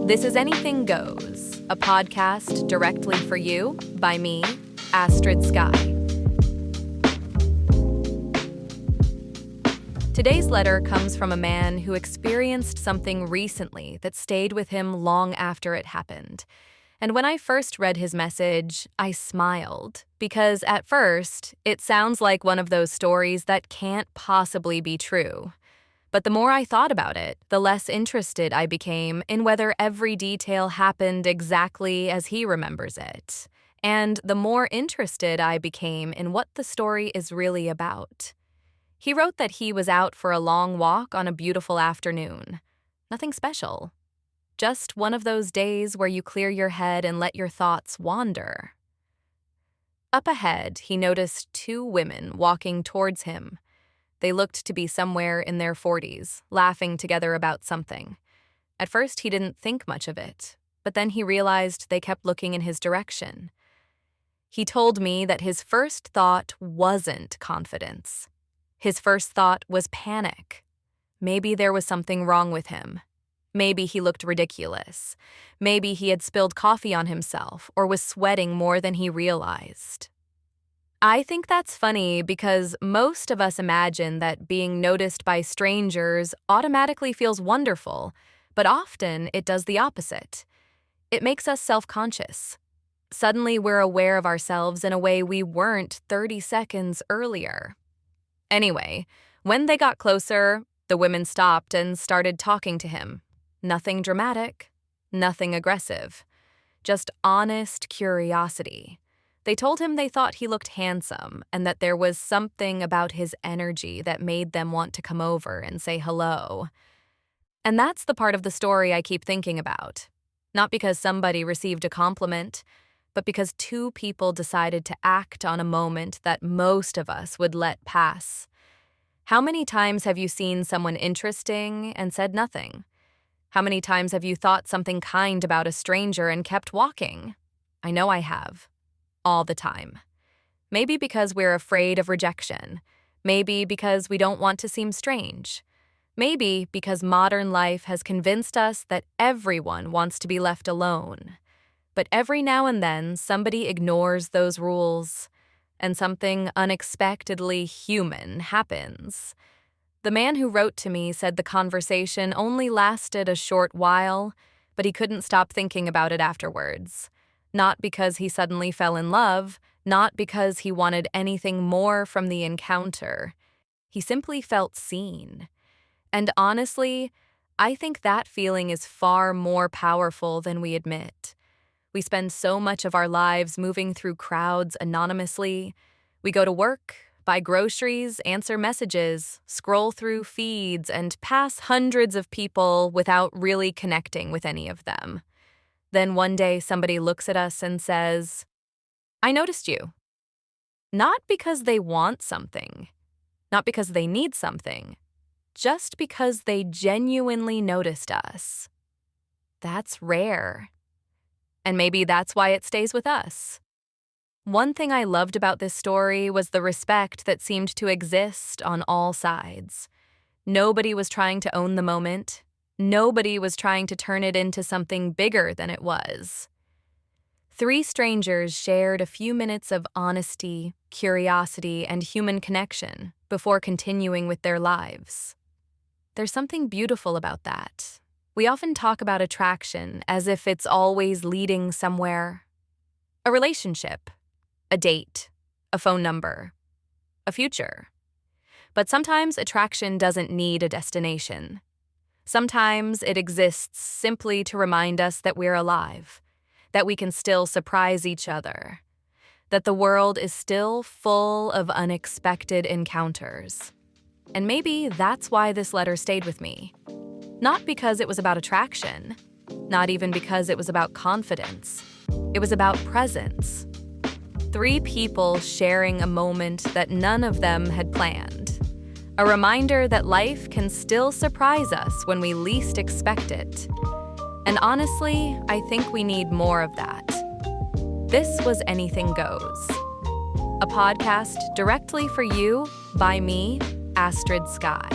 This is Anything Goes, a podcast directly for you by me, Astrid Sky. Today's letter comes from a man who experienced something recently that stayed with him long after it happened. And when I first read his message, I smiled, because at first, it sounds like one of those stories that can't possibly be true. But the more I thought about it, the less interested I became in whether every detail happened exactly as he remembers it. And the more interested I became in what the story is really about. He wrote that he was out for a long walk on a beautiful afternoon. Nothing special. Just one of those days where you clear your head and let your thoughts wander. Up ahead, he noticed two women walking towards him. They looked to be somewhere in their 40s, laughing together about something. At first, he didn't think much of it, but then he realized they kept looking in his direction. He told me that his first thought wasn't confidence. His first thought was panic. Maybe there was something wrong with him. Maybe he looked ridiculous. Maybe he had spilled coffee on himself or was sweating more than he realized. I think that's funny because most of us imagine that being noticed by strangers automatically feels wonderful, but often it does the opposite. It makes us self-conscious. Suddenly we're aware of ourselves in a way we weren't 30 seconds earlier. Anyway, when they got closer, the women stopped and started talking to him. Nothing dramatic, nothing aggressive, just honest curiosity. They told him they thought he looked handsome and that there was something about his energy that made them want to come over and say hello. And that's the part of the story I keep thinking about. Not because somebody received a compliment, but because two people decided to act on a moment that most of us would let pass. How many times have you seen someone interesting and said nothing? How many times have you thought something kind about a stranger and kept walking? I know I have. All the time. Maybe because we're afraid of rejection. Maybe because we don't want to seem strange. Maybe because modern life has convinced us that everyone wants to be left alone. But every now and then, somebody ignores those rules, and something unexpectedly human happens. The man who wrote to me said the conversation only lasted a short while, but he couldn't stop thinking about it afterwards. Not because he suddenly fell in love, not because he wanted anything more from the encounter. He simply felt seen. And honestly, I think that feeling is far more powerful than we admit. We spend so much of our lives moving through crowds anonymously. We go to work, buy groceries, answer messages, scroll through feeds, and pass hundreds of people without really connecting with any of them. Then one day somebody looks at us and says, "I noticed you." Not because they want something, not because they need something, just because they genuinely noticed us. That's rare. And maybe that's why it stays with us. One thing I loved about this story was the respect that seemed to exist on all sides. Nobody was trying to own the moment. Nobody was trying to turn it into something bigger than it was. Three strangers shared a few minutes of honesty, curiosity, and human connection before continuing with their lives. There's something beautiful about that. We often talk about attraction as if it's always leading somewhere. A relationship, a date, a phone number, a future. But sometimes attraction doesn't need a destination. Sometimes it exists simply to remind us that we're alive, that we can still surprise each other, that the world is still full of unexpected encounters. And maybe that's why this letter stayed with me. Not because it was about attraction, not even because it was about confidence. It was about presence. Three people sharing a moment that none of them had planned. A reminder that life can still surprise us when we least expect it. And honestly, I think we need more of that. This was Anything Goes, a podcast directly for you by me, Astrid Sky.